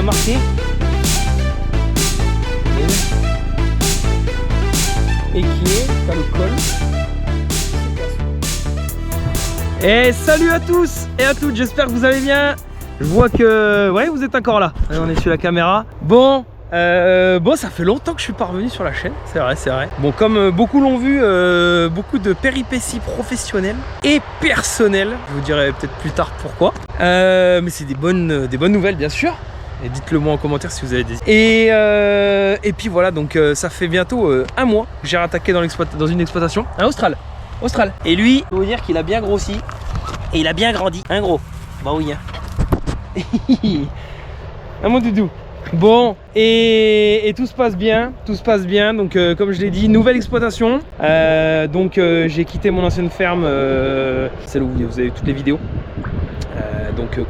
a marqué. Et qui est dans le col. Et salut à tous et à toutes, j'espère que vous allez bien. Je vois que ouais, vous êtes encore là. On est sur la caméra. Bon, ça fait longtemps que je suis pas revenu sur la chaîne, c'est vrai, c'est vrai. Bon, comme beaucoup l'ont vu, beaucoup de péripéties professionnelles et personnelles. Je vous dirai peut-être plus tard pourquoi. Mais c'est des bonnes nouvelles, bien sûr. Et dites-le moi en commentaire si vous avez des... Et puis voilà, donc ça fait bientôt un mois que j'ai rattaqué dans une exploitation. Un Austral. Et lui, je peux vous dire qu'il a bien grossi. Et il a bien grandi. Un gros. Bah oui. Hein. Un mon doudou. Bon, et tout se passe bien. Donc comme je l'ai dit, nouvelle exploitation. J'ai quitté mon ancienne ferme, celle où vous avez toutes les vidéos.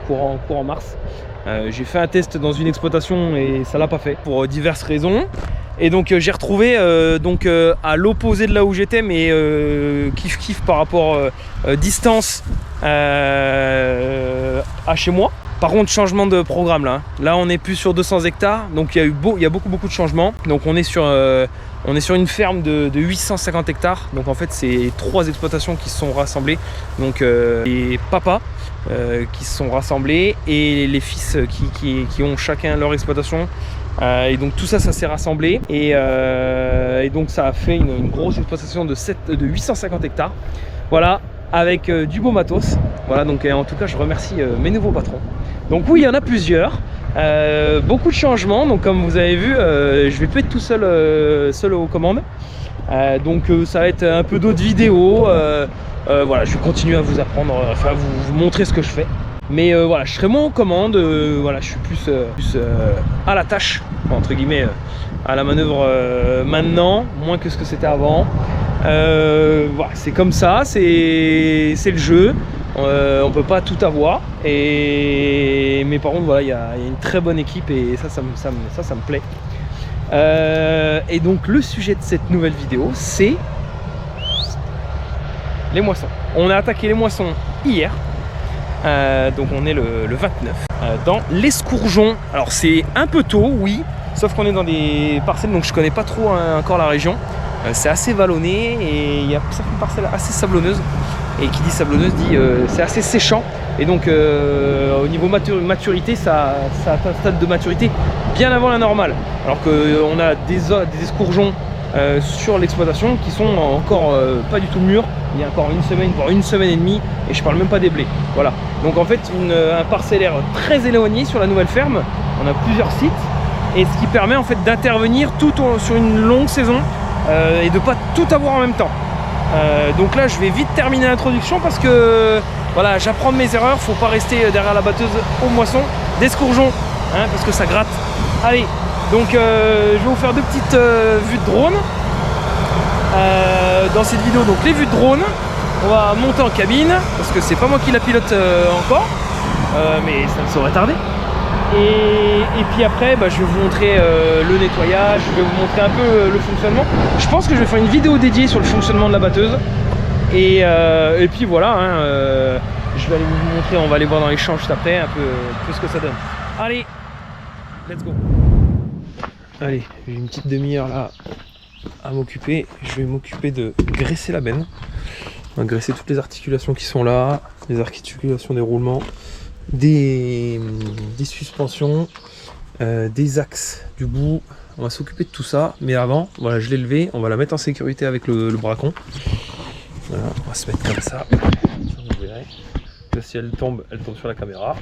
Courant mars. J'ai fait un test dans une exploitation et ça l'a pas fait pour diverses raisons. Et donc j'ai retrouvé à l'opposé de là où j'étais, mais kiff par rapport distance à chez moi. Par contre, changement de programme là. Là on est plus sur 200 hectares, donc il y a beaucoup de changements. Donc on est sur une ferme de 850 hectares. Donc en fait c'est 3 exploitations qui se sont rassemblées. Donc les papas qui se sont rassemblés et les fils qui ont chacun leur exploitation. Et donc tout ça s'est rassemblé et donc ça a fait une grosse exploitation de 850 hectares. Voilà, avec du beau matos. Voilà, donc en tout cas je remercie mes nouveaux patrons. Donc oui, il y en a plusieurs. Beaucoup de changements. Donc comme vous avez vu, je vais plus être tout seul aux commandes. Donc ça va être un peu d'autres vidéos. Voilà, je vais continuer à vous apprendre, enfin vous montrer ce que je fais. Mais voilà, je serai moins aux commandes. Voilà, je suis plus à la tâche, entre guillemets, à la manœuvre maintenant, moins que ce que c'était avant. Voilà, c'est comme ça, c'est le jeu. On peut pas tout avoir. Mais par contre, voilà, il y a une très bonne équipe et ça me plaît. Et donc le sujet de cette nouvelle vidéo, c'est les moissons. On a attaqué les moissons hier. Donc on est le 29 dans l'Escourgeon. Alors c'est un peu tôt, oui, sauf qu'on est dans des parcelles, donc je connais pas trop encore la région. C'est assez vallonné et il y a certaines parcelles assez sablonneuses. Et qui dit sablonneuse dit c'est assez séchant. Et donc au niveau maturité, ça atteint un stade de maturité bien avant la normale. Alors qu'on a des escourgeons sur l'exploitation qui sont encore pas du tout mûrs. Il y a encore une semaine, voire une semaine et demie, et je parle même pas des blés. Voilà. Donc en fait un parcellaire très éloigné sur la nouvelle ferme. On a plusieurs sites et ce qui permet en fait d'intervenir sur une longue saison et de pas tout avoir en même temps. Donc là je vais vite terminer l'introduction parce que voilà, j'apprends de mes erreurs. Faut pas rester derrière la batteuse aux moissons d'escourgeons, hein, parce que ça gratte. Allez, donc je vais vous faire 2 petites vues de drone dans cette vidéo. Donc les vues de drone, on va monter en cabine parce que c'est pas moi qui la pilote encore, mais ça ne saurait tarder. Et puis après je vais vous montrer le nettoyage, je vais vous montrer un peu le fonctionnement. Je pense que je vais faire une vidéo dédiée sur le fonctionnement de la batteuse. Et puis voilà, hein, je vais aller vous montrer, on va aller voir dans les champs juste après un peu ce que ça donne. Allez, let's go. Allez, j'ai une petite demi-heure là à m'occuper. Je vais m'occuper de graisser la benne. On va graisser toutes les articulations qui sont là, les articulations des roulements, des suspensions, des axes du bout. On va s'occuper de tout ça, mais avant, voilà, je l'ai levé, on va la mettre en sécurité avec le bracon. Voilà, on va se mettre comme ça. Vous verrez. Là, si elle tombe sur la caméra.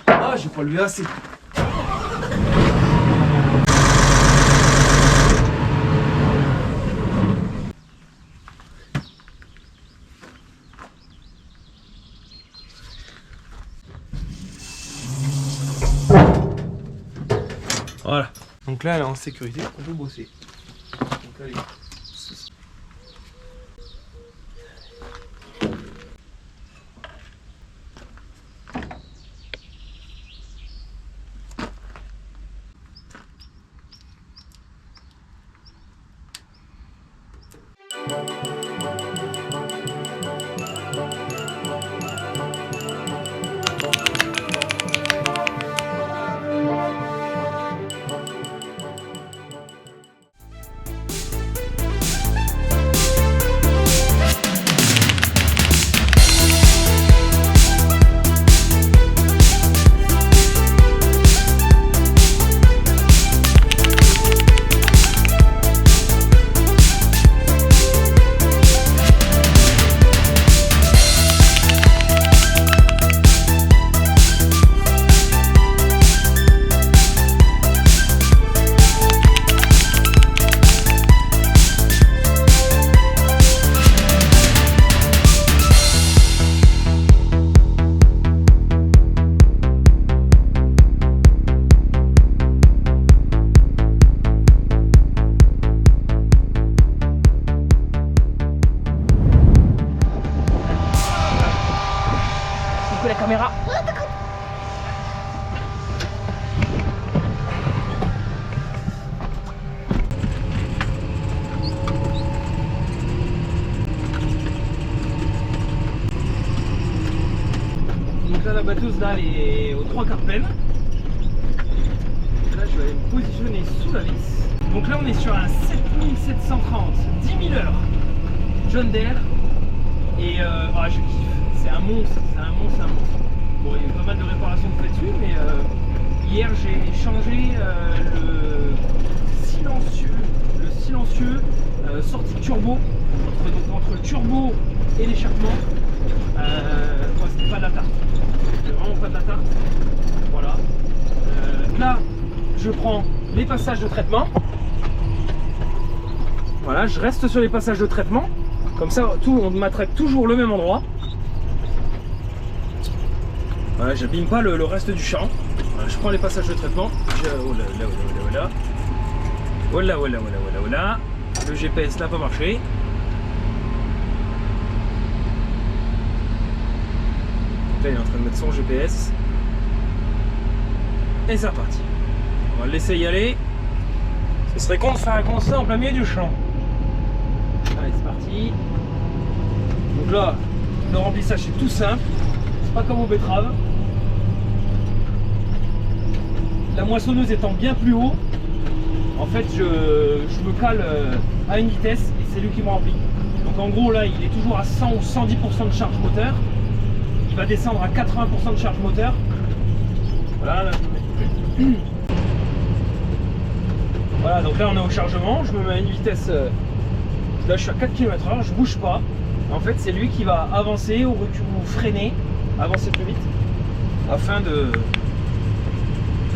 Ah, j'ai pas levé assez. Voilà. Donc là, elle est en sécurité, on peut bosser. Donc allez. la batteuse là, elle est aux 3/4 pleine. Là, je vais aller me positionner sous la vis. Donc là, on est sur un 7730, 10 000 heures. John Deere. Et je kiffe. C'est un monstre, c'est un monstre, c'est un monstre. Bon, il y a eu pas mal de réparations de fait dessus, mais hier j'ai changé le silencieux sortie turbo. Entre le turbo et l'échappement. C'était pas de la tarte. C'était vraiment pas de la tarte. Voilà. Là, je prends les passages de traitement. Voilà, je reste sur les passages de traitement. Comme ça, on m'attrape toujours le même endroit. Voilà, j'abîme pas le reste du champ. Voilà, je prends les passages de traitement. Voilà. Le GPS n'a pas marché. Là, il est en train de mettre son GPS. Et c'est reparti. On va le laisser y aller. Ce serait con de faire un constat en plein milieu du champ. Allez, c'est parti. Donc là, le remplissage c'est tout simple. C'est pas comme aux betteraves. La moissonneuse étant bien plus haut, en fait, je me cale à une vitesse et c'est lui qui me remplit. Donc en gros, là, il est toujours à 100 ou 110% de charge moteur. Il va descendre à 80% de charge moteur. Voilà, là, je me mets. Voilà, donc là, on est au chargement. Je me mets à une vitesse. Là, je suis à 4 km/h, je bouge pas. En fait, c'est lui qui va avancer ou freiner, avancer plus vite, afin de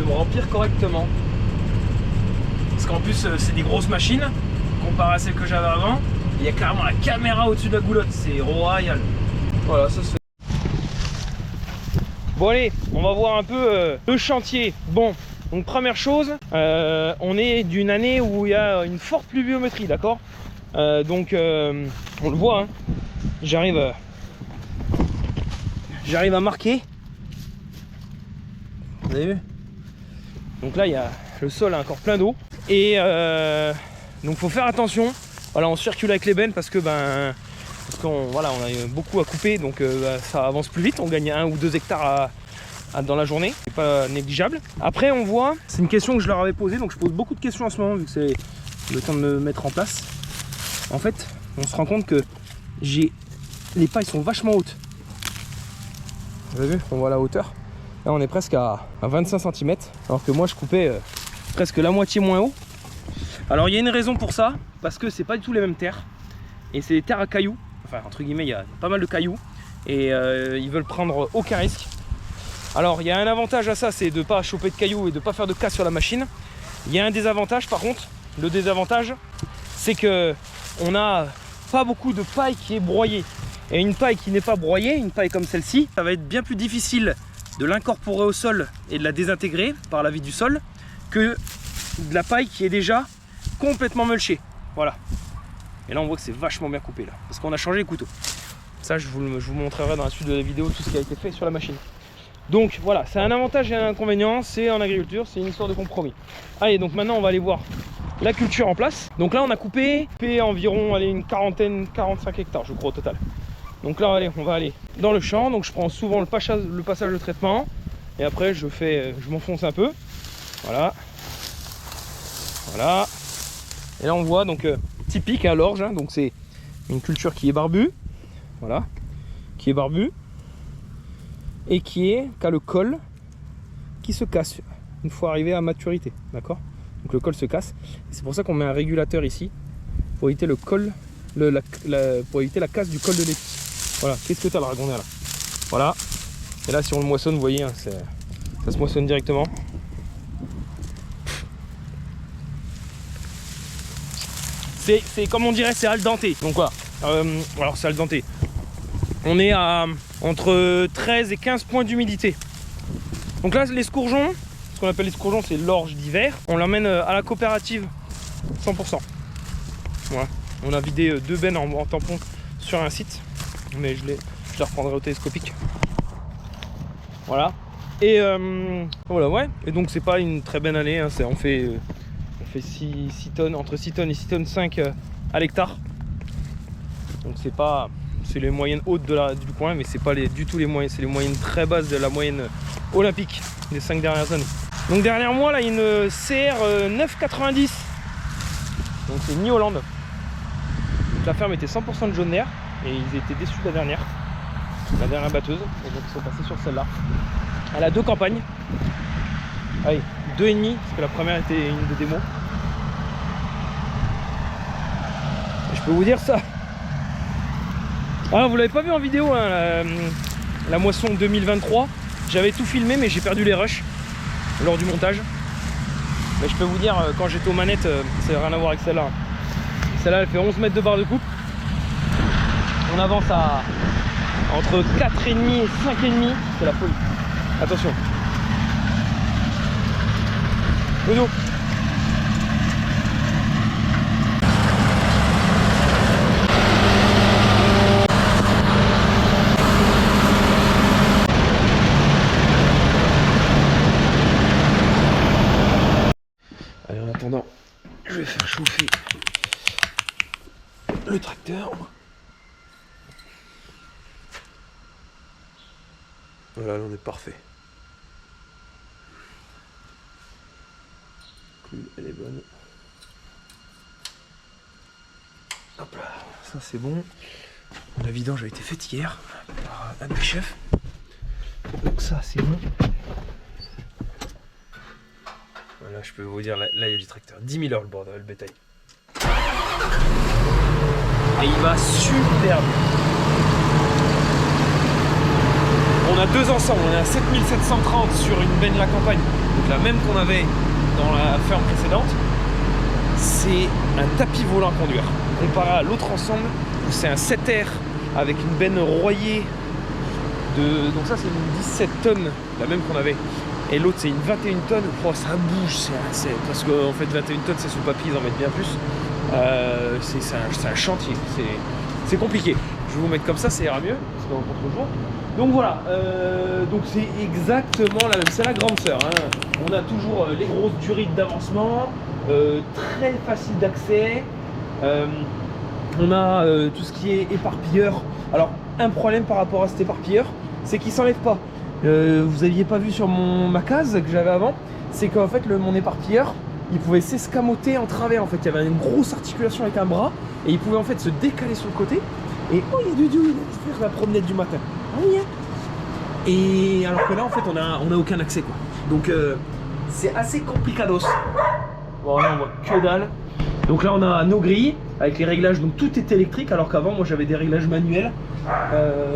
me remplir correctement. Parce qu'en plus, c'est des grosses machines, comparé à celles que j'avais avant. Il y a carrément la caméra au-dessus de la goulotte, c'est royal. Voilà, ça se fait. Bon allez, on va voir un peu le chantier. Bon, donc première chose, on est d'une année où il y a une forte pluviométrie, d'accord? Donc on le voit, hein. J'arrive à marquer. Vous avez vu? Donc là, il y a le sol a encore plein d'eau. Et donc faut faire attention. Voilà, on circule avec les bennes parce qu'on voilà, on a beaucoup à couper, donc ça avance plus vite. On gagne 1 ou 2 hectares dans la journée, c'est pas négligeable. Après, on voit, c'est une question que je leur avais posée, donc je pose beaucoup de questions en ce moment vu que c'est le temps de me mettre en place. En fait, on se rend compte que les pailles sont vachement hautes. Vous avez vu, on voit la hauteur. Là, on est presque à 25 cm, alors que moi, je coupais presque la moitié moins haut. Alors, il y a une raison pour ça, parce que c'est pas du tout les mêmes terres. Et c'est des terres à cailloux. Enfin, entre guillemets, il y a pas mal de cailloux. Et ils veulent prendre aucun risque. Alors, il y a un avantage à ça, c'est de ne pas choper de cailloux et de ne pas faire de casse sur la machine. Il y a un désavantage, par contre. Le désavantage, c'est que on n'a pas beaucoup de paille qui est broyée. Et une paille qui n'est pas broyée, une paille comme celle-ci, ça va être bien plus difficile de l'incorporer au sol et de la désintégrer par la vie du sol que de la paille qui est déjà complètement mulchée. Voilà. Et là on voit que c'est vachement bien coupé là, parce qu'on a changé les couteaux. Ça je vous montrerai dans la suite de la vidéo tout ce qui a été fait sur la machine. Donc voilà, c'est un avantage et un inconvénient, c'est en agriculture, c'est une histoire de compromis. Allez, donc maintenant on va aller voir la culture en place. Donc là on a coupé environ une quarantaine, 45 hectares je crois au total. Donc là allez, on va aller dans le champ. Donc je prends souvent le passage de traitement. Et après je m'enfonce un peu. Voilà. Voilà. Et là on voit donc typique à l'orge. Hein, donc c'est une culture qui est barbue. Voilà. Qui est barbue. Et qui a le col qui se casse une fois arrivé à maturité. D'accord? Donc le col se casse. C'est pour ça qu'on met un régulateur ici. Pour éviter le col. Pour éviter la casse du col de l'épi. Voilà, qu'est-ce que tu as à la ragondère là? Voilà. Et là si on le moissonne, vous voyez, hein, ça se moissonne directement. C'est comme on dirait, c'est al dente. Donc voilà. Alors c'est al dente. On est à entre 13 et 15 points d'humidité. Donc là les scourgeons, ce qu'on appelle les scourgeons, c'est l'orge d'hiver. On l'emmène à la coopérative 100%. Voilà. On a vidé 2 bennes en tampon sur un site. Mais je les reprendrai au télescopique. Voilà. Et voilà, ouais. Et donc c'est pas une très bonne année, hein. On fait 6 tonnes, entre 6 tonnes et 6 tonnes 5 à l'hectare. Donc c'est pas c'est les moyennes hautes du coin, mais c'est pas du tout les moyennes, c'est les moyennes très basses de la moyenne olympique des 5 dernières années. Donc derrière moi là, il y a une CR 990. Donc c'est New Holland. Donc, la ferme était 100% de jaune d'air et ils étaient déçus de la dernière batteuse. Et donc ils sont passés sur celle-là. Elle a 2 campagnes. Allez, 2,5 parce que la première était une de démo. Et je peux vous dire ça. Ah, vous l'avez pas vu en vidéo hein, la moisson 2023. J'avais tout filmé mais j'ai perdu les rushs lors du montage. Mais je peux vous dire, quand j'étais aux manettes, ça n'a rien à voir avec celle-là. Celle-là, elle fait 11 mètres de barre de coupe. On avance à entre 4,5 et 5,5. C'est la folie. Attention. Dodo. Allez, en attendant, je vais faire chauffer le tracteur. Voilà, là on est parfait. Elle est bonne. Hop là, ça c'est bon. La vidange a été faite hier par un de mes chefs. Donc ça c'est bon. Voilà, je peux vous dire, là il y a du tracteur. 10 000 heures le bordel, le bétail. Et il va super bien. On a 2 ensembles, on est à 7730 sur une benne la campagne. Donc la même qu'on avait dans la ferme précédente. C'est un tapis volant à conduire. Comparé à l'autre ensemble, où c'est un 7R avec une benne royée de... Donc ça c'est une 17 tonnes, la même qu'on avait. Et l'autre c'est une 21 tonnes. Oh, ça bouge, parce qu'en fait 21 tonnes c'est sous papier, ils en mettent bien plus. C'est un chantier, c'est compliqué. Je vais vous mettre comme ça ira mieux, parce qu'on rencontre le jour. Donc voilà, donc c'est exactement la même, c'est la grande sœur. Hein. On a toujours les grosses durées d'avancement, très facile d'accès. On a tout ce qui est éparpilleur. Alors un problème par rapport à cet éparpilleur, c'est qu'il ne s'enlève pas. Vous n'aviez pas vu sur ma case que j'avais avant, c'est qu'en fait mon éparpilleur, il pouvait s'escamoter en travers. En fait, il y avait une grosse articulation avec un bras et il pouvait en fait se décaler sur le côté. Et oh, il y a Doudou, il va faire la promenade du matin. Ah oui, hein. Et alors que là, en fait, on a aucun accès, quoi. Donc, c'est assez complicados. Bon, là, on voit que dalle. Donc là, on a nos grilles avec les réglages. Donc, tout est électrique, alors qu'avant, moi, j'avais des réglages manuels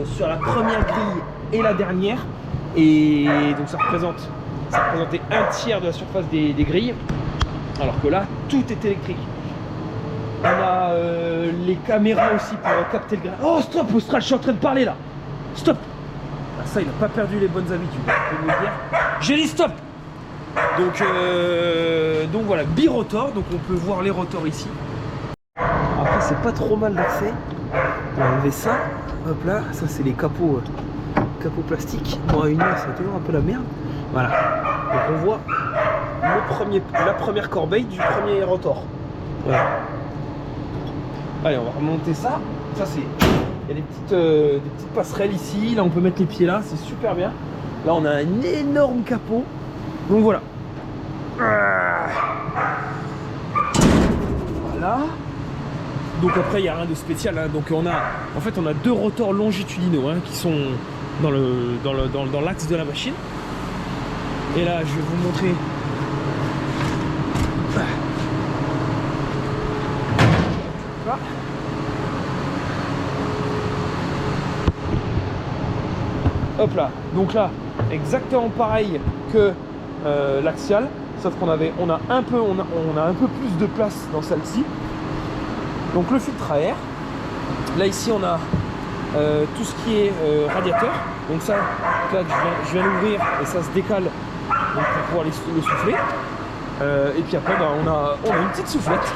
sur la première grille et la dernière. Et donc, ça représentait un tiers de la surface des grilles. Alors que là, tout est électrique. On a les caméras aussi pour capter le grain. Oh stop Austral, je suis en train de parler là. Stop. Ah, ça, il n'a pas perdu les bonnes habitudes, je peux vous le dire. J'ai dit stop. Donc voilà, birotor, donc on peut voir les rotors ici. Après c'est pas trop mal d'accès. On va enlever ça. Hop là, ça c'est les capots plastiques. Bon à une heure c'est toujours un peu la merde. Voilà. Donc on voit la première corbeille du premier rotor. Voilà. Allez, on va remonter ça. Ça c'est... Il y a des petites passerelles ici. Là on peut mettre les pieds là, c'est super bien. Là on a un énorme capot. Donc voilà. Voilà. Donc après il n'y a rien de spécial. Hein. Donc on a 2 rotors longitudinaux hein, qui sont dans l'axe de la machine. Et là je vais vous montrer. Voilà. Hop là, donc là, exactement pareil que l'axial, sauf qu'on a un peu plus de place dans celle-ci. Donc le filtre à air. Là ici on a tout ce qui est radiateur. Donc ça, là je viens l'ouvrir et ça se décale donc, pour pouvoir le souffler. Et puis après on a une petite soufflette.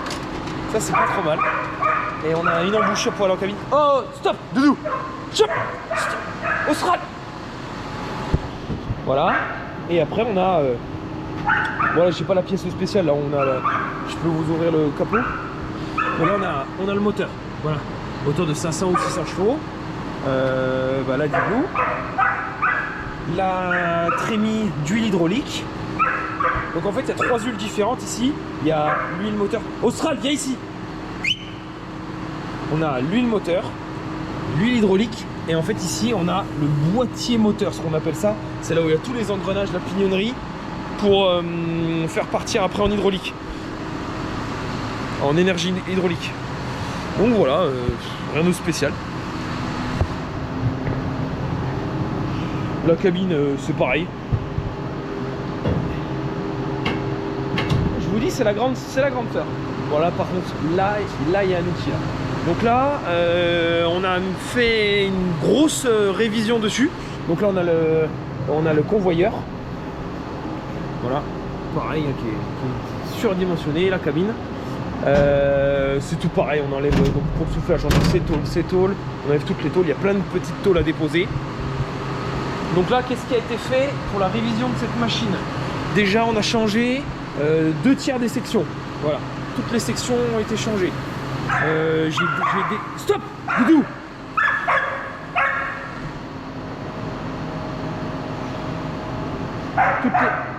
Ça c'est pas trop mal. Et on a une embouchure pour aller en cabine. Oh stop, Doudou, stop, Austral. Voilà. Et après on a voilà, j'ai pas la pièce spéciale là, je peux vous ouvrir le capot. Et là on a le moteur. Voilà. Moteur de 500 ou 600 chevaux. Là, d'igloo. La trémie d'huile hydraulique. Donc en fait, il y a 3 huiles différentes ici. Il y a l'huile moteur. Austral, viens ici. On a l'huile moteur, l'huile hydraulique. Et en fait, ici, on a le boîtier moteur, ce qu'on appelle ça. C'est là où il y a tous les engrenages, la pignonnerie, pour faire partir après en hydraulique. En énergie hydraulique. Donc voilà, rien de spécial. La cabine, c'est pareil. Je vous dis, c'est la grande sœur. Voilà, par contre, là, il y a un outil là. Donc là, on a fait une grosse révision dessus. Donc là, on a le convoyeur. Voilà, pareil, qui est surdimensionné, la cabine. C'est tout pareil, on enlève donc pour le soufflage, on enlève ces tôles, on enlève toutes les tôles, il y a plein de petites tôles à déposer. Donc là, qu'est-ce qui a été fait pour la révision de cette machine? Déjà, on a changé 2 tiers des sections. Voilà, toutes les sections ont été changées. Stop, Doudou.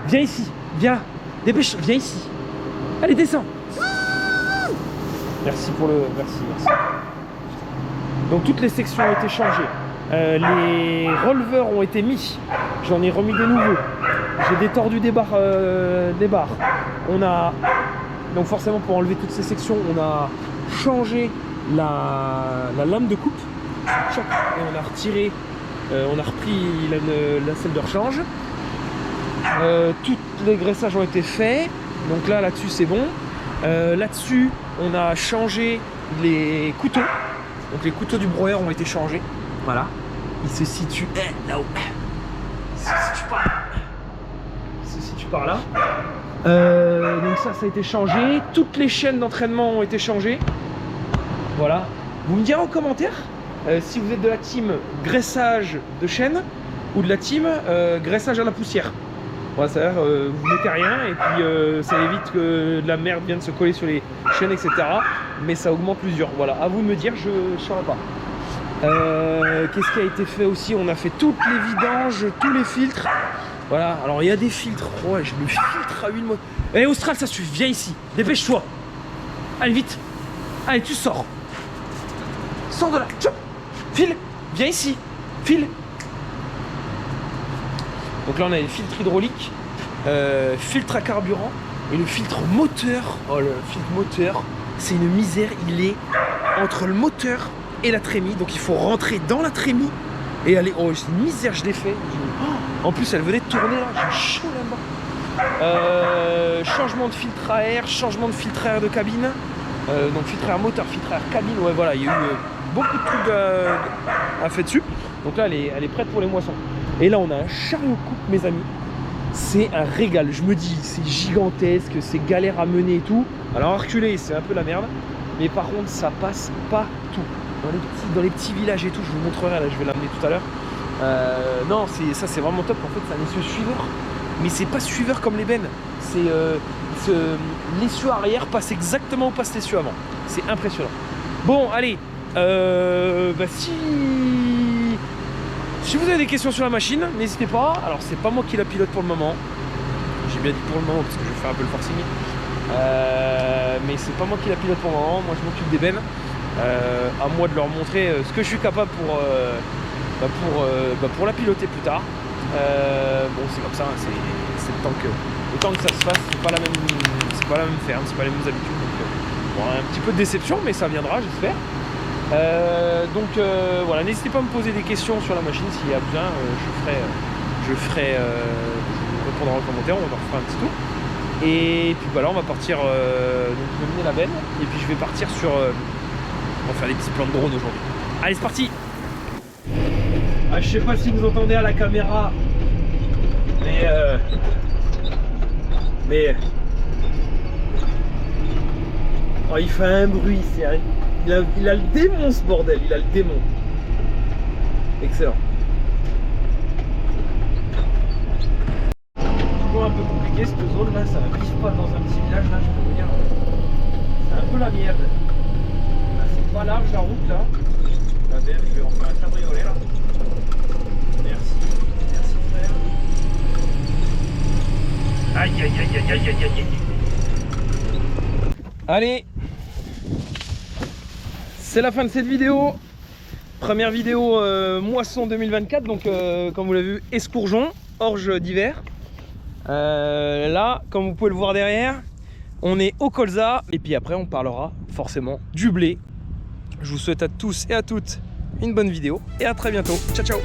Viens ici, viens, dépêche, viens ici. Allez, descends. Merci pour le... Merci. Donc toutes les sections ont été changées. Les releveurs ont été mis. J'en ai remis des nouveaux. J'ai détordu des barres. On a... Donc forcément pour enlever toutes ces sections, on a changé la lame de coupe. Et on a retiré... on a repris la selle de rechange. Tous les graissages ont été faits. Donc là-dessus c'est bon. Là-dessus, on a changé les couteaux. Donc les couteaux du broyeur ont été changés. Voilà. Il se situe là-haut. Il se situe par là. Donc ça a été changé. Toutes les chaînes d'entraînement ont été changées. Voilà. Vous me direz en commentaire si vous êtes de la team graissage de chaîne ou de la team graissage à la poussière. Voilà, c'est-à-dire vous mettez rien et puis ça évite que de la merde vienne se coller sur les chaînes, etc. Mais ça augmente l'usure. Voilà, à vous de me dire, je ne saurais pas. Qu'est-ce qui a été fait aussi? On a fait toutes les vidanges, tous les filtres. Voilà, alors il y a des filtres. Ouais, le filtre à huile moteur. Eh, Austral, ça suffit, viens ici, dépêche-toi. Allez, vite. Allez, tu sors. Sors de là. Chop. File, viens ici. File. Donc là, on a les filtres hydrauliques, filtre à carburant et le filtre moteur. Oh, le filtre moteur, c'est une misère. Il est entre le moteur et la trémie. Donc il faut rentrer dans la trémie et aller. Oh, c'est une misère, je l'ai fait. En plus, elle venait de tourner là. J'ai chaud là-bas. Changement de filtre à air, changement de filtre à air de cabine. Donc filtre à air moteur, filtre à air cabine. Ouais, voilà, il y a eu beaucoup de trucs à faire dessus. Donc là, elle est prête pour les moissons. Et là, on a un chariot coupe, mes amis. C'est un régal. Je me dis, c'est gigantesque, c'est galère à mener et tout. Alors, à reculer, c'est un peu la merde. Mais par contre, ça passe partout. Dans les petits villages et tout, je vous montrerai. Là, je vais l'amener tout à l'heure. Non, ça, c'est vraiment top. En fait, c'est un essieu suiveur. Mais c'est pas suiveur comme l'ébène. C'est l'essieu arrière passe exactement où passe l'essieu avant. C'est impressionnant. Bon, allez. Si vous avez des questions sur la machine, n'hésitez pas. Alors c'est pas moi qui la pilote pour le moment. J'ai bien dit pour le moment parce que je vais faire un peu le forcing. Mais c'est pas moi qui la pilote pour le moment. Moi je m'occupe d'ébène. À moi de leur montrer ce que je suis capable pour la piloter plus tard. Bon c'est comme ça, c'est le temps que ça se fasse. C'est pas la même ferme, c'est pas les mêmes habitudes. Donc, bon, un petit peu de déception, mais ça viendra, j'espère. Voilà, n'hésitez pas à me poser des questions sur la machine s'il y a besoin, je répondrai en commentaire, on en refera un petit tour. Et puis voilà, on va partir, donc je vais mener la benne et puis je vais partir sur, on va faire des petits plans de drone aujourd'hui. Allez, c'est parti. Je sais pas si vous entendez à la caméra, mais oh, il fait un bruit, c'est vrai. Il a le démon ce bordel, il a le démon. Excellent. Toujours un peu compliqué cette zone là, ça vise pas dans un petit village là, je peux vous dire. C'est un peu la merde. Là, c'est pas large la route là. La belle, je vais en faire un cabriolet là. Merci. Merci frère. Aïe aïe aïe aïe aïe aïe aïe. Allez. C'est la fin de cette vidéo. Première vidéo moisson 2024. Donc comme vous l'avez vu, escourgeon, orge d'hiver. Là, comme vous pouvez le voir derrière, on est au colza. Et puis après, on parlera forcément du blé. Je vous souhaite à tous et à toutes une bonne vidéo. Et à très bientôt. Ciao, ciao.